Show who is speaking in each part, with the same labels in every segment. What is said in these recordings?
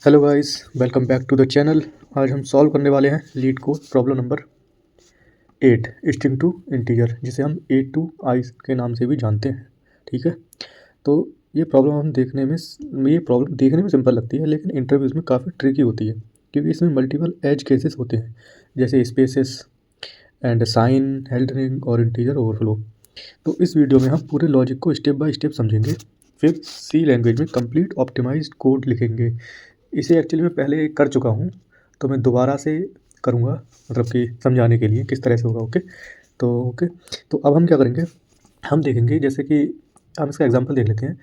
Speaker 1: Hello guys, welcome back to the channel. आज हम solve करने वाले हैं LeetCode problem number 8 string to integer, जिसे हम ए टू आई के नाम से भी जानते हैं। ठीक है, तो ये प्रॉब्लम देखने में सिंपल लगती है, लेकिन इंटरव्यूज़ में काफ़ी ट्रिकी होती है, क्योंकि इसमें मल्टीपल एज केसेस होते हैं, जैसे स्पेसेस एंड साइन, हेल्डरिंग और इंटीजर ओवरफ्लो। तो इस वीडियो में हम पूरे लॉजिक को स्टेप बाय स्टेप समझेंगे, फिर सी लैंग्वेज में कंप्लीट ऑप्टिमाइज्ड कोड लिखेंगे। इसे एक्चुअली मैं पहले कर चुका हूँ, तो मैं दोबारा से करूँगा, मतलब कि समझाने के लिए किस तरह से होगा। ओके, तो अब हम क्या करेंगे, हम देखेंगे जैसे कि हम इसका एग्जांपल देख लेते हैं।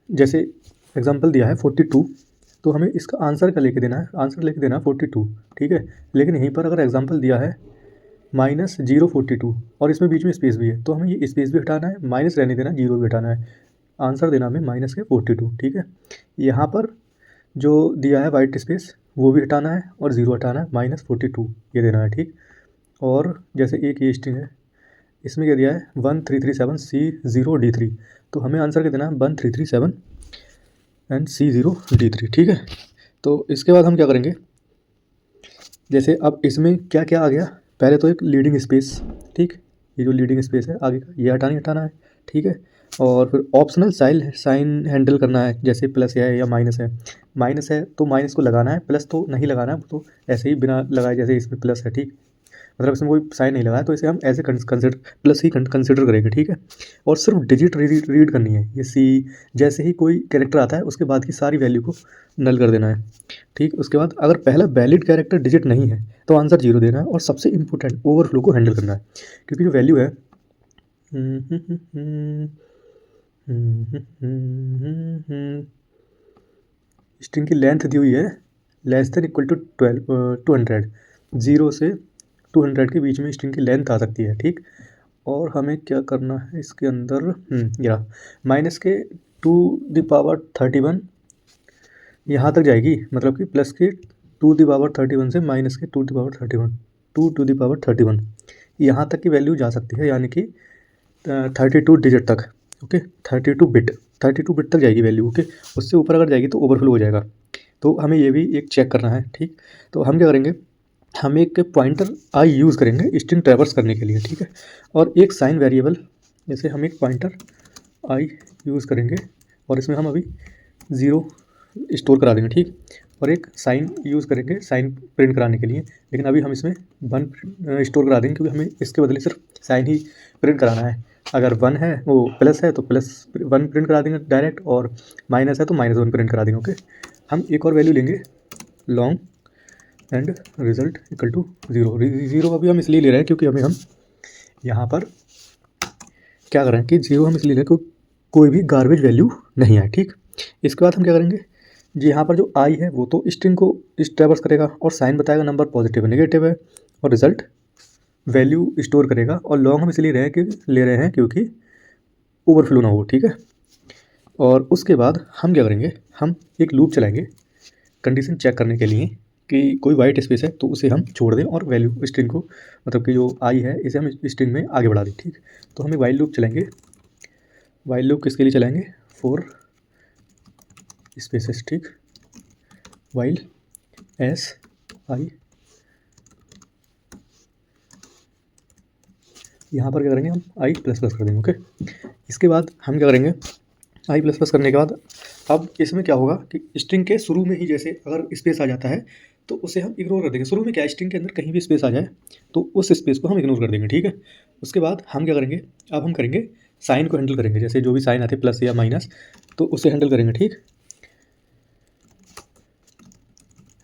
Speaker 1: जैसे एग्जांपल दिया है 42, तो हमें इसका आंसर का लेके देना है, आंसर लेके देना है 42। ठीक है, लेकिन यहीं पर अगर एग्जांपल दिया है -042 और इसमें बीच में स्पेस भी है, तो हमें ये स्पेस भी हटाना है, माइनस रहने देना, जीरो भी हटाना है, आंसर देना हमें -42। ठीक है, यहाँ पर जो दिया है वाइट स्पेस वो भी हटाना है और ज़ीरो हटाना है, -42 ये देना है। ठीक, और जैसे एक ये स्ट्रिंग है, इसमें क्या दिया है 1337C0D3, तो हमें आंसर क्या देना है 1337 एंड C0D3। ठीक है, तो इसके बाद हम क्या करेंगे, जैसे अब इसमें क्या क्या आ गया, पहले तो एक लीडिंग स्पेस। ठीक, ये जो लीडिंग स्पेस है आगे का, ये हटाना है। ठीक है, और फिर ऑप्शनल साइन हैंडल करना है, जैसे प्लस है या माइनस है तो माइनस को लगाना है, प्लस तो नहीं लगाना है, तो ऐसे ही बिना लगाए, जैसे इसमें प्लस है। ठीक, मतलब इसमें कोई साइन नहीं लगाया, तो इसे हम ऐसे कंसिडर प्लस ही कंसिडर करेंगे। ठीक है, और सिर्फ डिजिट रीड करनी है, ये सी, जैसे ही कोई कैरेक्टर आता है उसके बाद की सारी वैल्यू को नल कर देना है। ठीक, उसके बाद अगर पहला वैलिड कैरेक्टर डिजिट नहीं है तो आंसर जीरो देना है, और सबसे इंपॉर्टेंट ओवरफ्लो को हैंडल करना है, क्योंकि जो वैल्यू है स्ट्रिंग की लेंथ दी हुई है लेस देन इक्वल टू 200, 0 से 200 के बीच में स्ट्रिंग की लेंथ आ सकती है। ठीक, और हमें क्या करना है इसके अंदर, या माइनस के 2 द पावर 31 यहाँ तक जाएगी, मतलब कि प्लस के 2 द पावर 31 से माइनस के 2 द पावर 31, 2 द पावर 31 यहाँ तक की वैल्यू जा सकती है, यानी कि 32 डिजिट तक। ओके, 32 बिट तक जाएगी वैल्यू। ओके, उससे ऊपर अगर जाएगी तो ओवरफ्लो हो जाएगा, तो हमें ये भी एक चेक करना है। ठीक, तो हम क्या करेंगे, हम एक पॉइंटर आई यूज़ करेंगे स्ट्रिंग ट्रैवर्स करने के लिए। ठीक है, और एक साइन वेरिएबल, जैसे हम एक पॉइंटर आई यूज़ करेंगे और इसमें हम अभी ज़ीरो स्टोर करा देंगे। ठीक, और एक साइन यूज़ करेंगे साइन प्रिंट कराने के लिए, लेकिन अभी हम इसमें 1 स्टोर करा देंगे, क्योंकि हमें इसके बदले सिर्फ साइन ही प्रिंट कराना है। अगर 1 है, वो प्लस है तो +1 प्रिंट करा देंगे डायरेक्ट, और माइनस है तो -1 प्रिंट करा देंगे। ओके, हम एक और वैल्यू लेंगे, long and result equal to zero अभी हम इसलिए ले रहे हैं क्योंकि हम यहाँ पर क्या कर रहे हैं कि ज़ीरो हम इसलिए ले रहे हैं क्योंकि कोई भी गार्बेज वैल्यू नहीं है। ठीक, इसके बाद हम क्या करेंगे जी, यहाँ पर जो आई है वो तो स्ट्रिंग को ट्रैवर्स करेगा, और साइन बताएगा नंबर पॉजिटिव है नेगेटिव है, और रिजल्ट वैल्यू स्टोर करेगा, और लॉन्ग हम इसलिए ले रहे हैं क्योंकि ओवरफ्लो ना हो। ठीक है, और उसके बाद हम क्या करेंगे, हम एक लूप चलाएंगे कंडीशन चेक करने के लिए कि कोई वाइट स्पेस है तो उसे हम छोड़ दें, और वैल्यू स्ट्रिंग को, मतलब कि जो आई है इसे हम स्ट्रिंग में आगे बढ़ा दें। ठीक, तो हम एक वाइल लूप चलाएंगे। वाइल लूप किसके लिए चलाएंगे, फॉर स्पेसेस। ठीक, वाइल एस आई, यहाँ पर क्या करेंगे, हम आई प्लस प्लस कर देंगे। ओके, इसके बाद हम क्या करेंगे, आई प्लस प्लस करने के बाद अब इसमें क्या होगा कि स्ट्रिंग के शुरू में ही जैसे अगर स्पेस आ जाता है तो उसे हम इग्नोर कर देंगे। शुरू में क्या, स्ट्रिंग के अंदर कहीं भी स्पेस आ जाए तो उस स्पेस को हम इग्नोर कर देंगे। ठीक है, उसके बाद हम क्या करेंगे, अब हम करेंगे साइन को हैंडल करेंगे, जैसे जो भी साइन आते हैं प्लस या माइनस, तो उसे हैंडल करेंगे। ठीक,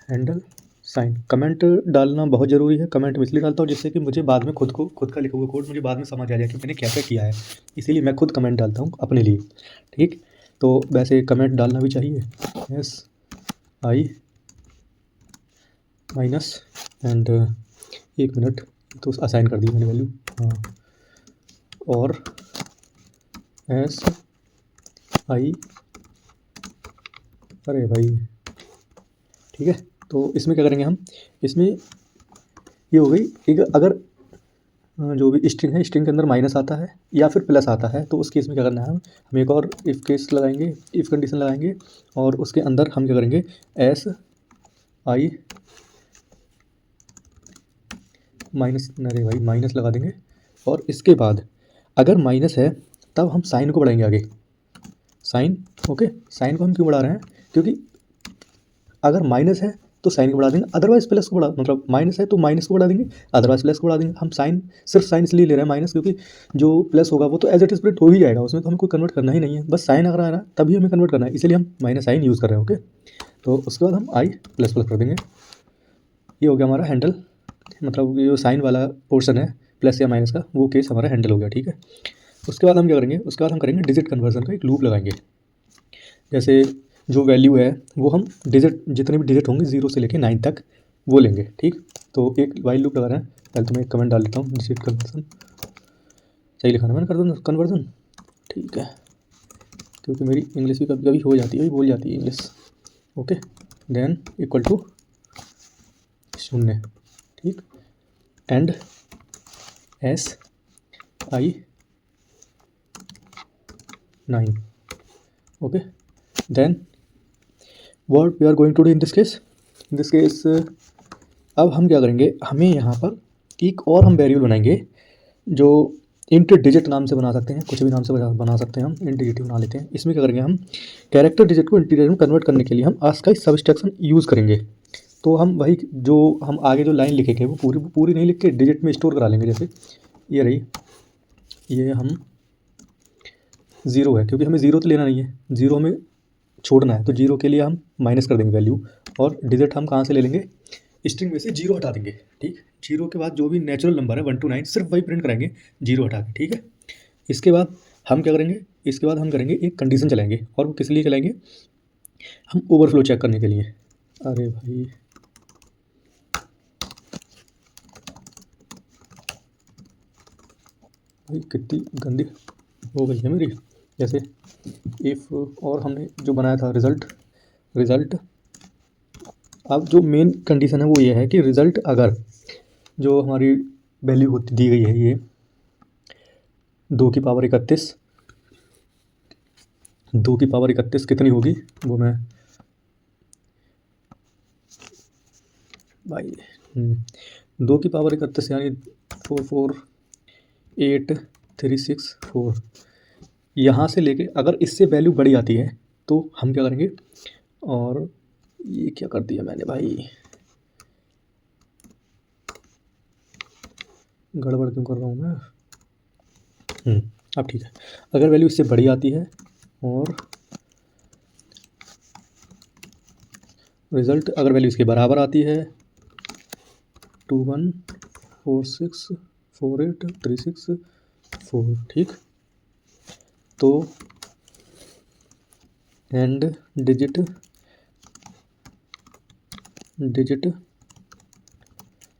Speaker 1: हैंडल साइन, कमेंट डालना बहुत ज़रूरी है। कमेंट में इसलिए डालता हूँ जिससे कि मुझे बाद में खुद का लिखा हुआ कोड मुझे बाद में समझ आ जाए कि मैंने क्या क्या किया है, इसीलिए मैं खुद कमेंट डालता हूँ अपने लिए। ठीक, तो वैसे कमेंट डालना भी चाहिए, S I minus and 1 minute, तो असाइन कर दी मैंने वैल्यू, हाँ, और एस आई, अरे भाई, ठीक है। तो इसमें क्या करेंगे हम, इसमें ये हो गई एक, अगर जो भी स्ट्रिंग है, स्ट्रिंग के अंदर माइनस आता है या फिर प्लस आता है, तो उस केस में क्या करना है, हम एक और इफ़ केस लगाएंगे, इफ़ कंडीशन लगाएंगे और उसके अंदर हम क्या करेंगे, एस आई माइनस, अरे भाई माइनस लगा देंगे। और इसके बाद अगर माइनस है तब हम साइन को बढ़ाएंगे आगे, साइन। ओके, साइन को हम क्यों बढ़ा रहे हैं, क्योंकि अगर माइनस है तो साइन को बढ़ा देंगे, अदरवाइज प्लस को बढ़ा, मतलब माइनस है तो माइनस को बढ़ा देंगे, अदरवाइज प्लस को बढ़ा देंगे। हम साइन, सिर्फ साइन इसलिए ले रहे हैं माइनस, क्योंकि जो प्लस होगा वो तो एज इट इज प्रिंट हो ही जाएगा, उसमें तो हमको कन्वर्ट करना ही नहीं है, बस साइन अगर आ रहा है तभी हमें कन्वर्ट करना है, इसलिए हम माइनस साइन यूज़ कर रहे हैं। ओके, तो उसके बाद हम आई प्लस प्लस कर देंगे। ये हो गया हमारा हैंडल, मतलब ये जो साइन वाला पोर्शन है प्लस या माइनस का, वो केस हमारा हैंडल हो गया। ठीक है, उसके बाद हम क्या करेंगे, उसके बाद हम करेंगे डिजिट कन्वर्जन का एक लूप लगाएंगे। जैसे जो वैल्यू है वो हम डिजिट, जितने भी डिजिट होंगे 0 से लेके 9 तक वो लेंगे। ठीक, तो एक वाइल लूप लगा रहे हैं। पहले तो मैं एक कमेंट डाल देता हूँ, डिजिट कन्वर्जन सही लिखा ना मैंने, कर दो कन्वर्जन। ठीक है, क्योंकि मेरी इंग्लिश भी कभी कभी हो जाती है, बोल जाती है English. Okay, then equal to 0। ठीक, and S I 9। Okay, then what we are going to do in this case, अब हम क्या करेंगे, हमें यहाँ पर एक और हम वेरिएबल बनाएंगे जो इंट डिजिट नाम से बना सकते हैं, कुछ भी नाम से बना सकते हैं, हम इंट डिजिट बना लेते हैं। इसमें क्या करेंगे, हम कैरेक्टर डिजिट को इंटीजर में कन्वर्ट करने के लिए हम ASCII सब्सट्रैक्शन यूज़ करेंगे। तो हम वही जो हम आगे जो लाइन लिखेंगे वो पूरी नहीं लिख के डिजिट में स्टोर करा लेंगे। जैसे ये रही, ये हम 0 है, क्योंकि हमें 0 तो लेना नहीं है, 0 हमें छोड़ना है, तो 0 के लिए हम माइनस कर देंगे वैल्यू, और डिजिट हम कहाँ से ले लेंगे, स्ट्रिंग में से 0 हटा देंगे। ठीक, 0 के बाद जो भी नेचुरल नंबर है 1 to 9 सिर्फ वही प्रिंट कराएंगे 0 हटा के। ठीक है, इसके बाद हम क्या करेंगे, इसके बाद हम करेंगे एक कंडीशन चलाएंगे, और वो किस लिए चलाएंगे, हम ओवरफ्लो चेक करने के लिए। अरे भाई कितनी गंदी हो गई है मेरी। जैसे इफ़, और हमने जो बनाया था रिज़ल्ट, अब जो मेन कंडीशन है वो ये है कि रिज़ल्ट अगर जो हमारी वैल्यू होती दी गई है, ये 2 की पावर 31, 2 की पावर 31 कितनी होगी, वो मैं भाई 2 की पावर 31 यानी 448,364, यहाँ से लेके अगर इससे वैल्यू बड़ी आती है तो हम क्या करेंगे, और ये क्या कर दिया मैंने भाई, गड़बड़ क्यों कर रहा हूँ मैं। अब ठीक है, अगर वैल्यू इससे बड़ी आती है और रिज़ल्ट अगर वैल्यू इसके बराबर आती है 21464836 ठीक, तो एंड डिजिट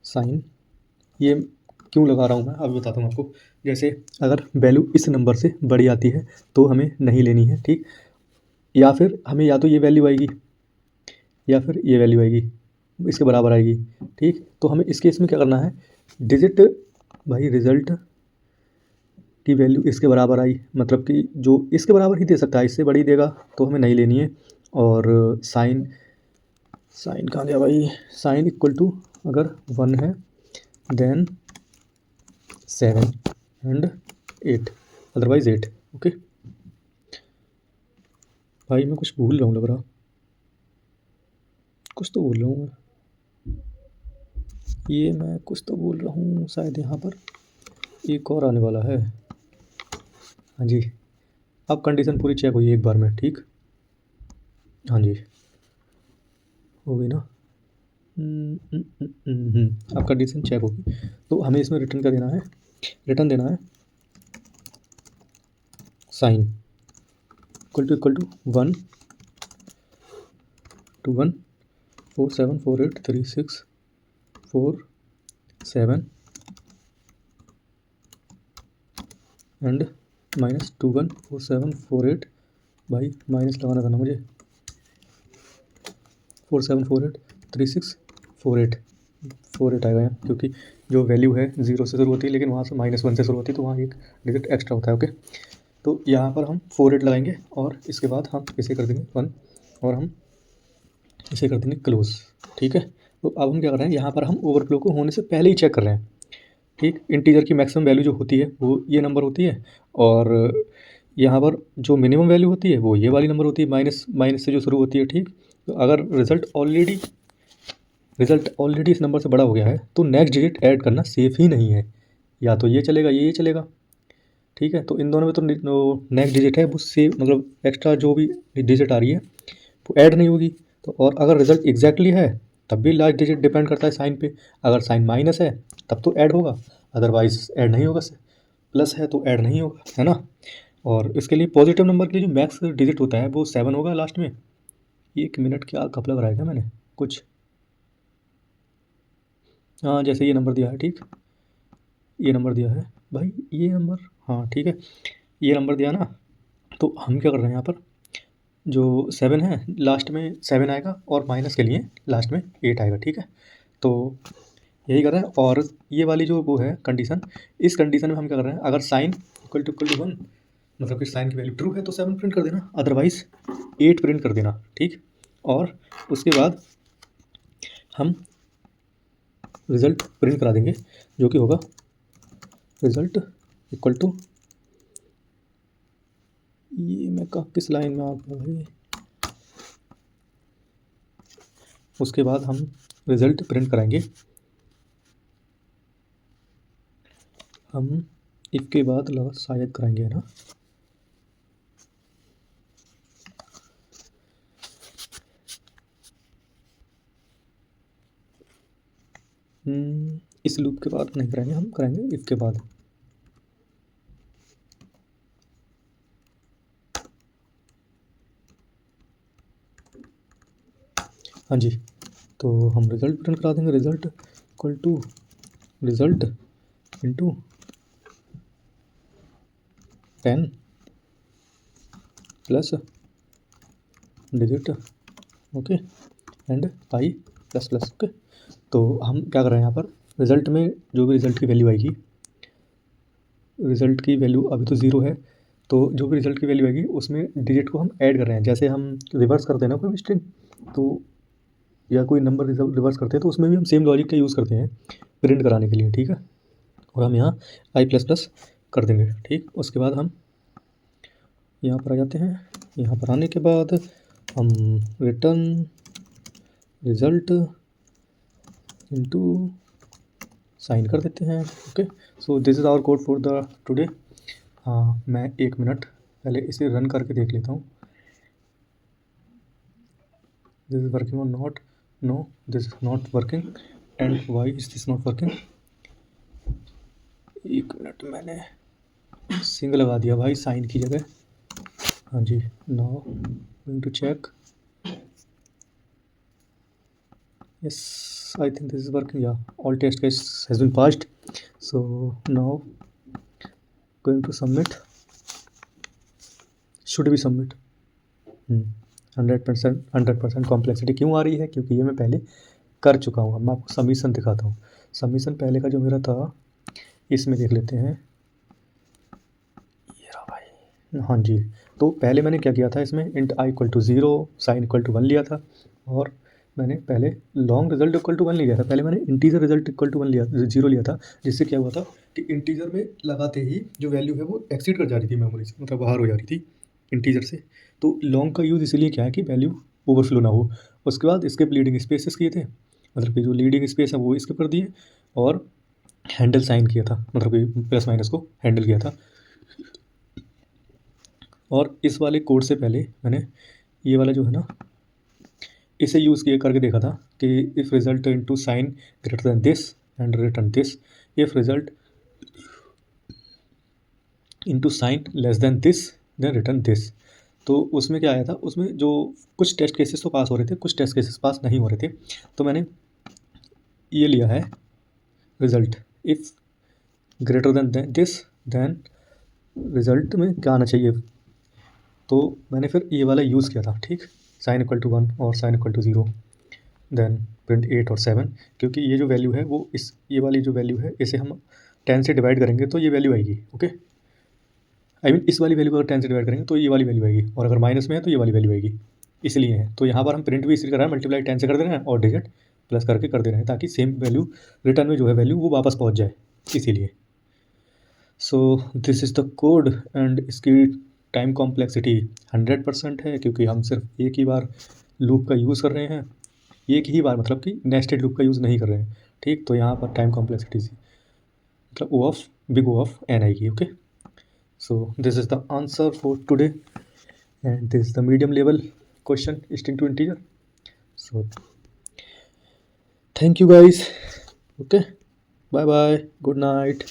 Speaker 1: साइन, ये क्यों लगा रहा हूँ मैं अभी बताता हूँ आपको। जैसे अगर वैल्यू इस नंबर से बड़ी आती है तो हमें नहीं लेनी है। ठीक, या फिर हमें या तो ये वैल्यू आएगी या फिर ये वैल्यू आएगी, इसके बराबर आएगी। ठीक, तो हमें इस केस में क्या करना है, डिजिट भाई रिज़ल्ट की वैल्यू इसके बराबर आई, मतलब कि जो इसके बराबर ही दे सकता है, इससे बड़ी देगा तो हमें नहीं लेनी है। और साइन कहाँ गया भाई, साइन इक्वल टू अगर 1 है देन 7 एंड 8, अदरवाइज 8। ओके भाई मैं कुछ भूल रहा हूँ, लग रहा कुछ तो भूल रहा हूँ मैं कुछ तो भूल रहा हूँ, शायद यहाँ पर एक और आने वाला है। हाँ जी, अब कंडीशन पूरी चेक हुई एक बार में। ठीक, हाँ जी हो गई ना। अब कंडीशन चेक होगी, तो हमें इसमें रिटर्न क्या देना है, रिटर्न देना है sign equal to 1 to 1 47483647 and minus 214748, भाई माइनस लगाना था ना मुझे, 47483648 आएगा यहाँ, क्योंकि जो वैल्यू है 0 से शुरू होती है, लेकिन वहाँ से -1 से शुरू होती है, तो वहाँ एक डिजिट एक्स्ट्रा होता है। ओके, तो यहाँ पर हम 48 लगाएंगे और इसके बाद हम इसे कर देंगे 1 और हम इसे कर देंगे क्लोज। ठीक है, तो अब हम क्या कर रहे हैं, यहाँ पर हम ओवरफ्लो को होने से पहले ही चेक कर रहे हैं। ठीक, इंटीजर की मैक्सिमम वैल्यू जो होती है वो ये नंबर होती है, और यहाँ पर जो मिनिमम वैल्यू होती है वो ये वाली नंबर होती है, माइनस से जो शुरू होती है। ठीक, तो अगर रिज़ल्ट ऑलरेडी इस नंबर से बड़ा हो गया है तो नेक्स्ट डिजिट ऐड करना सेफ़ ही नहीं है, या तो ये चलेगा ये चलेगा। ठीक है, तो इन दोनों में तो नेक्स्ट डिजिट है वो सेम, मतलब एक्स्ट्रा जो भी डिजिट आ रही है वो ऐड नहीं होगी। तो और अगर रिज़ल्ट एग्जैक्टली है तब भी लास्ट डिजिट डिपेंड करता है साइन पे, अगर साइन माइनस है तब तो ऐड होगा, अदरवाइज ऐड नहीं होगा। प्लस है तो ऐड नहीं होगा, है ना। और इसके लिए पॉजिटिव नंबर के लिए जो मैक्स डिजिट होता है वो 7 होगा लास्ट में। 1 मिनट क्या घपला भराया क्या मैंने कुछ, हाँ जैसे ये नंबर दिया है। ठीक, ये नंबर दिया है भाई, ये नंबर, हाँ ठीक है, ये नंबर दिया ना। तो हम क्या कर रहे हैं यहाँ पर, जो 7 है लास्ट में 7 आएगा और माइनस के लिए लास्ट में 8 आएगा। ठीक है, तो यही कर रहे हैं। और ये वाली जो वो है कंडीशन, इस कंडीशन में हम क्या कर रहे हैं, अगर साइन इक्वल टू 1, मतलब कि साइन की वैल्यू ट्रू है तो 7 प्रिंट कर देना, अदरवाइज 8 प्रिंट कर देना। ठीक, और उसके बाद हम रिज़ल्ट प्रिंट करा देंगे, जो कि होगा रिज़ल्ट इक्वल टू, ये मैं किस लाइन में आ गया भाई, उसके बाद हम रिज़ल्ट प्रिंट कराएंगे। हम इफ के बाद लगा शायद कराएंगे, है ना। इस लूप के बाद नहीं कराएंगे, हम कराएंगे इफ के बाद। हाँ जी, तो हम रिज़ल्ट प्रिंट करा देंगे, result equal to result into 10 plus digit, okay, and pi plus plus. Okay, तो हम क्या कर रहे हैं यहाँ पर, रिज़ल्ट में जो भी रिज़ल्ट की वैल्यू आएगी, रिज़ल्ट की वैल्यू अभी तो 0 है, तो जो भी रिज़ल्ट की वैल्यू आएगी उसमें डिजिट को हम ऐड कर रहे हैं। जैसे हम रिवर्स करते हैं ना कोई स्ट्रिंग, तो या कोई नंबर रिवर्स करते हैं तो उसमें भी हम सेम लॉजिक का यूज़ करते हैं प्रिंट कराने के लिए। ठीक है, और हम यहाँ आई प्लस प्लस कर देंगे। ठीक, उसके बाद हम यहाँ पर आ जाते हैं, यहाँ पर आने के बाद हम रिटर्न रिज़ल्ट इनटू साइन कर देते हैं। Okay, so this is our code for the today. हाँ, मैं 1 मिनट पहले इसे रन करके देख लेता हूँ। दिस इज़ वर्किंग और not, no this is not working, and why is this not working. 1 minute, मैंने सिंग लगा दिया भाई साइन की जगह। हाँ जी, now going to check, yes, I think this is working. Yeah, all test case has been passed, so now going to submit, should be submit। 100% complexity क्यों आ रही है, क्योंकि ये मैं पहले कर चुका हूँ। अब मैं आपको सबमिशन दिखाता हूँ। सबमिशन पहले का जो मेरा था, इसमें देख लेते हैं, ये रहा भाई। हाँ जी, तो पहले मैंने क्या किया था, इसमें int I equal to 0 sign equal to 1 लिया था, और मैंने पहले लॉन्ग रिजल्ट इक्वल टू 1 लिया था। पहले मैंने इंटीजर रिजल्ट इक्वल टू 0 लिया था, जिससे क्या हुआ था कि इंटीजर में लगाते ही जो वैल्यू है वो एक्सीड कर जा रही थी मेमोरी से, मतलब बाहर हो जा रही थी इंटीजर से। तो लॉन्ग का यूज़ इसीलिए क्या है कि वैल्यू ओवरफ्लो ना हो। उसके बाद इसके लीडिंग स्पेसेस किए थे, मतलब कि जो लीडिंग स्पेस है वो स्किप कर दिए, और हैंडल साइन किया था, मतलब कि प्लस माइनस को हैंडल किया था। और इस वाले कोड से पहले मैंने ये वाला जो है ना, इसे यूज़ किए करके देखा था कि if result into sign greater than this and return this, if result into sign less than this then return this. तो उसमें क्या आया था, उसमें जो कुछ टेस्ट केसेस तो पास हो रहे थे, कुछ टेस्ट केसेस पास नहीं हो रहे थे। तो मैंने ये लिया है result if greater than this then result में क्या आना चाहिए, तो मैंने फिर ये वाला यूज़ किया था। ठीक, साइन इक्वल टू 1 और sign equal to 0। Then print 8 और 7, क्योंकि ये जो वैल्यू है वो ये वाली जो वैल्यू है इसे हम 10 से डिवाइड करेंगे तो ये वैल्यू आएगी। ओके, आई मीन इस वाली वैल्यू को अगर 10 से डिवाइड करेंगे तो ये वाली वैल्यू आएगी, और अगर माइनस में है तो ये वाली वैल्यू आएगी, इसलिए है। तो यहाँ पर हम प्रिंट भी इसलिए कर रहे हैं, मल्टीप्लाई 10 से कर दे रहे हैं और डिजिट प्लस करके कर दे रहे हैं, ताकि सेम वैल्यू रिटर्न में जो है वैल्यू वो वापस पहुँच जाए, इसीलिए। सो this is the code, and इसकी टाइम कॉम्प्लेक्सिटी 100% है, क्योंकि हम सिर्फ एक ही बार लूप का यूज़ कर रहे हैं, एक ही बार मतलब कि नेस्टेड लूप का यूज़ नहीं कर रहे हैं। ठीक, तो यहाँ पर टाइम कॉम्प्लेक्सिटी मतलब O of big O of n आएगी। Okay, so this is the answer for today, and this is the medium level question string to integer. So thank you guys. Okay, bye bye, good night.